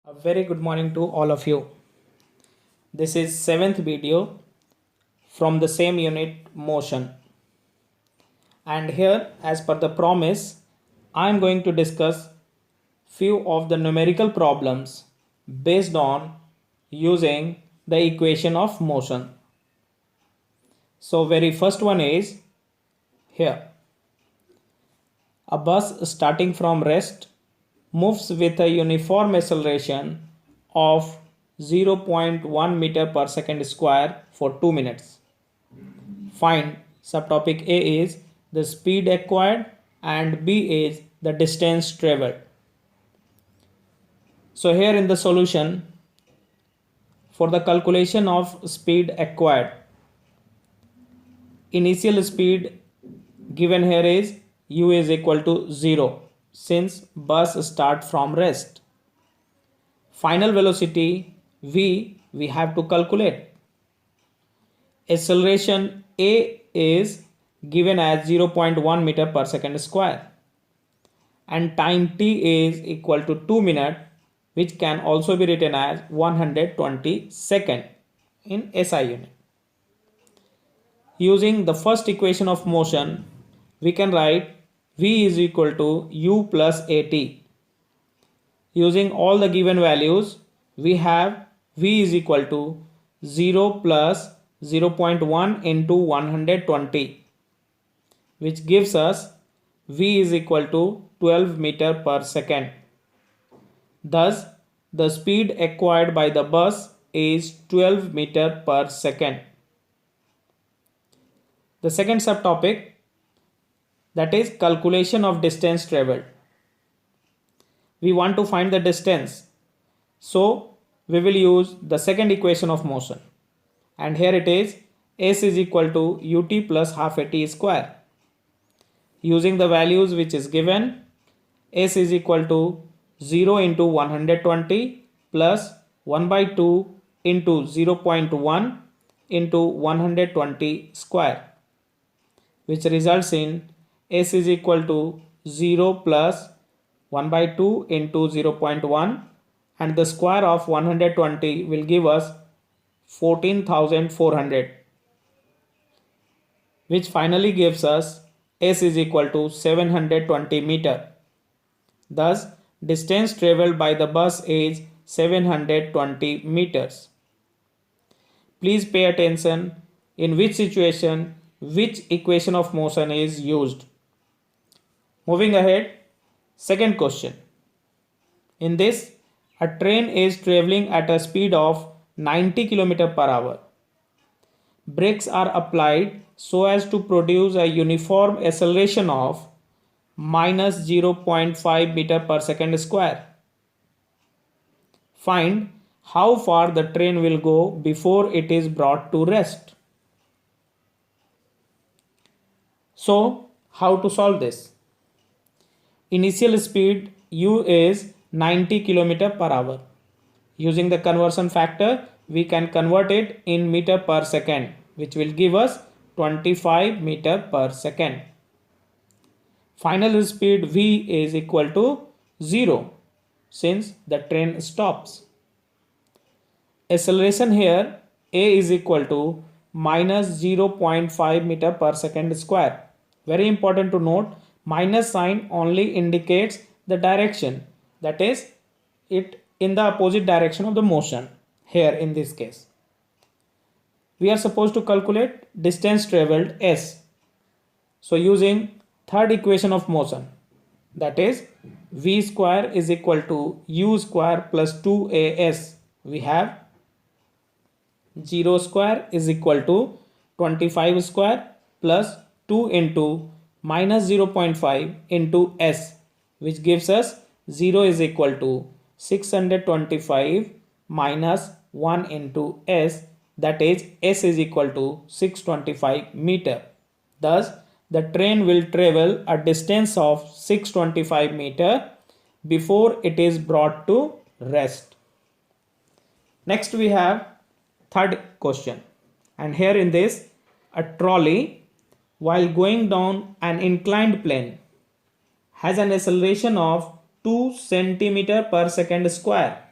A very good morning to all of you. This is seventh video from the same unit motion. And here, as per the promise, I am going to discuss few of the numerical problems based on using the equation of motion. So very first one is here. A bus starting from rest moves with a uniform acceleration of 0.1 meter per second square for 2 minutes. Find subtopic A is the speed acquired and B is the distance traveled. So here in the solution, for the calculation of speed acquired, initial speed given here is u is equal to 0 since bus start from rest. Final velocity v we have to calculate. Acceleration a is given as 0.1 meter per second square and time t is equal to 2 minutes, which can also be written as 120 second in SI unit. Using the first equation of motion, we can write v is equal to u plus at. Using all the given values, we have v is equal to 0 plus 0.1 into 120, which gives us v is equal to 12 meter per second. Thus, the speed acquired by the bus is 12 meter per second. The second subtopic, that is calculation of distance traveled. We want to find the distance, so we will use the second equation of motion, and here it is s is equal to ut plus half at square. Using the values which is given, s is equal to 0 into 120 plus 1 by 2 into 0.1 into 120 square, which results in s is equal to 0 plus 1 by 2 into 0.1, and the square of 120 will give us 14,400, which finally gives us s is equal to 720 meter. Thus, distance traveled by the bus is 720 meters. Please pay attention in which situation which equation of motion is used. Moving ahead, second question. In this, a train is traveling at a speed of 90 km per hour. Brakes are applied so as to produce a uniform acceleration of minus 0.5 meter per second square. Find how far the train will go before it is brought to rest. So, how to solve this? Initial speed u is 90 km per hour. Using the conversion factor, we can convert it in meter per second, which will give us 25 meter per second. Final speed v is equal to 0 since the train stops. Acceleration here a is equal to minus 0.5 meter per second square. Very important to note, minus sign only indicates the direction, that is it in the opposite direction of the motion. Here in this case, we are supposed to calculate distance traveled s. So using third equation of motion, that is v square is equal to u square plus 2as, we have 0 square is equal to 25 square plus 2 into minus 0.5 into s, which gives us 0 is equal to 625 minus 1 into s, that is s is equal to 625 meter. Thus, the train will travel a distance of 625 meter before it is brought to rest. Next we have third question, and here in this, a trolley while going down an inclined plane has an acceleration of 2 centimeter per second square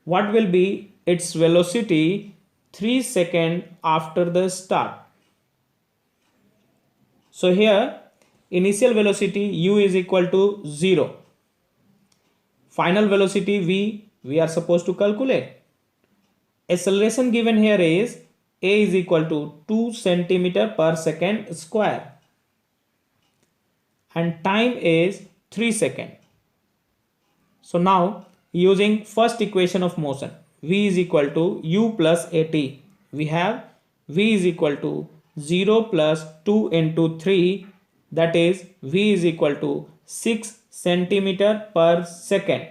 what will be its velocity 3 seconds after the start. So here initial velocity u is equal to 0. Final velocity v we are supposed to calculate. Acceleration given here is a is equal to 2 centimeter per second square and time is 3 seconds. So now using first equation of motion, v is equal to u plus at, we have v is equal to 0 plus 2 into 3, that is v is equal to 6 centimeter per second.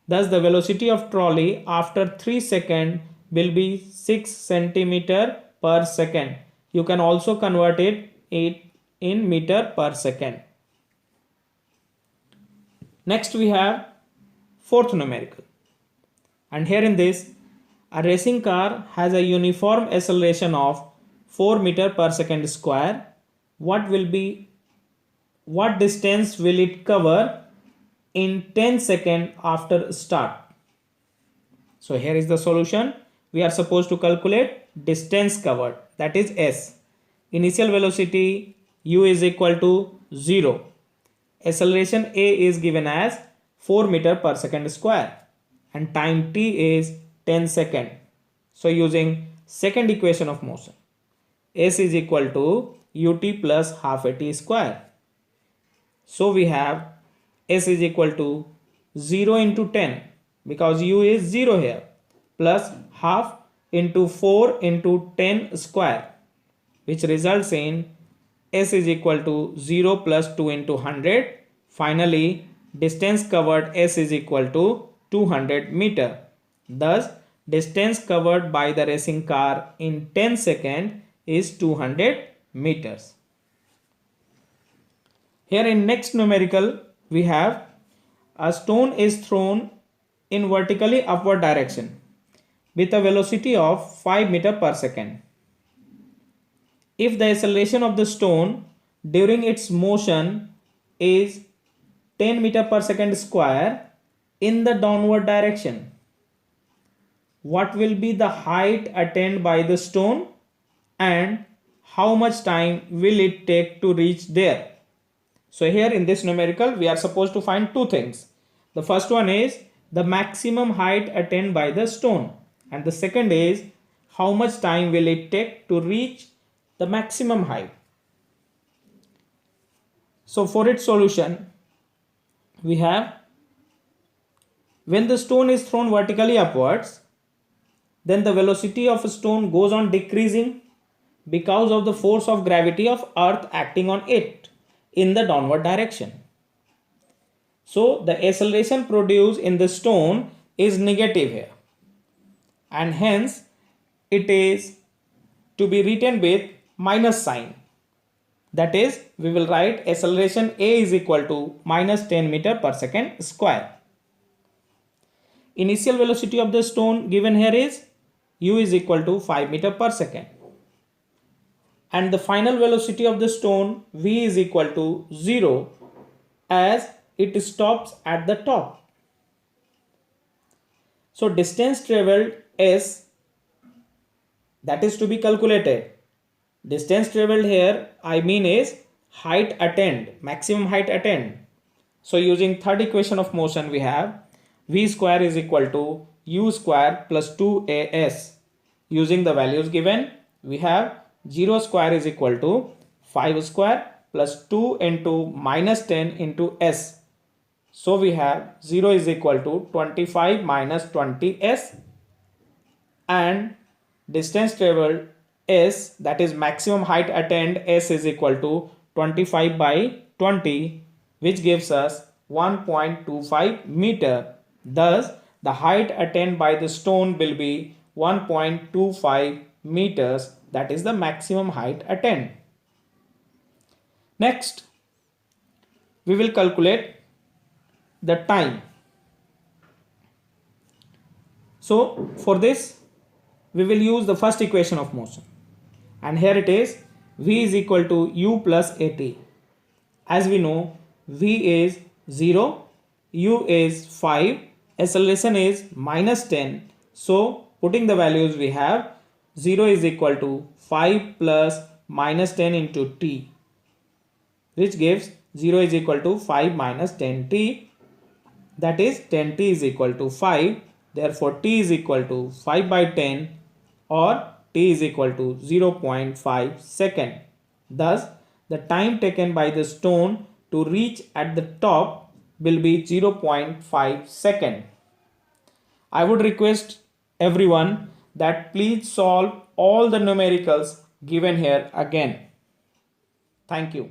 Thus the velocity of trolley after 3 seconds will be 6 centimeter per second. You can also convert it in meter per second. Next we have fourth numerical, and here in this a racing car has a uniform acceleration of 4 meter per second square. What distance will it cover in 10 seconds after start? So here is the solution. We are supposed to calculate distance covered, that is s. Initial velocity u is equal to 0. Acceleration a is given as 4 meter per second square and time t is 10 seconds. So using second equation of motion, s is equal to ut plus half at square. So we have s is equal to 0 into 10 because u is 0 here, plus half into 4 into 10 square, which results in s is equal to 0 plus 2 into 100. Finally, distance covered s is equal to 200 meter. Thus, distance covered by the racing car in 10 seconds is 200 meters. Here in next numerical, we have a stone is thrown in vertically upward direction with a velocity of 5 meter per second. If the acceleration of the stone during its motion is 10 meter per second square in the downward direction, what will be the height attained by the stone and how much time will it take to reach there? So here in this numerical we are supposed to find two things. The first one is the maximum height attained by the stone, and the second is how much time will it take to reach the maximum height. So for its solution, we have, when the stone is thrown vertically upwards, then the velocity of a stone goes on decreasing because of the force of gravity of earth acting on it in the downward direction. So the acceleration produced in the stone is negative here, and hence it is to be written with minus sign. That is, we will write acceleration a is equal to minus 10 meter per second square. Initial velocity of the stone given here is u is equal to 5 meter per second. And the final velocity of the stone v is equal to 0 as it stops at the top. So distance traveled s, that is to be calculated. Distance traveled here I mean is height attained, maximum height attained. So using third equation of motion, we have v square is equal to u square plus 2as. Using the values given, we have 0 square is equal to 5 square plus 2 into minus 10 into s. So we have 0 is equal to 25 minus 20s, and distance traveled s, that is maximum height attained s, is equal to 25 by 20, which gives us 1.25 meter. Thus the height attained by the stone will be 1.25 meters, that is the maximum height attained. Next, we will calculate the time. So for this we will use the first equation of motion, and here it is v is equal to u plus at. As we know, v is 0, u is 5 acceleration is minus 10. So putting the values we have 0 is equal to 5 plus minus 10 into t, which gives 0 is equal to 5 minus 10t, that is 10t is equal to 5. Therefore t is equal to 5 by 10 or t is equal to 0.5 second. Thus the time taken by the stone to reach at the top will be 0.5 second. I would request everyone that please solve all the numericals given here again. Thank you.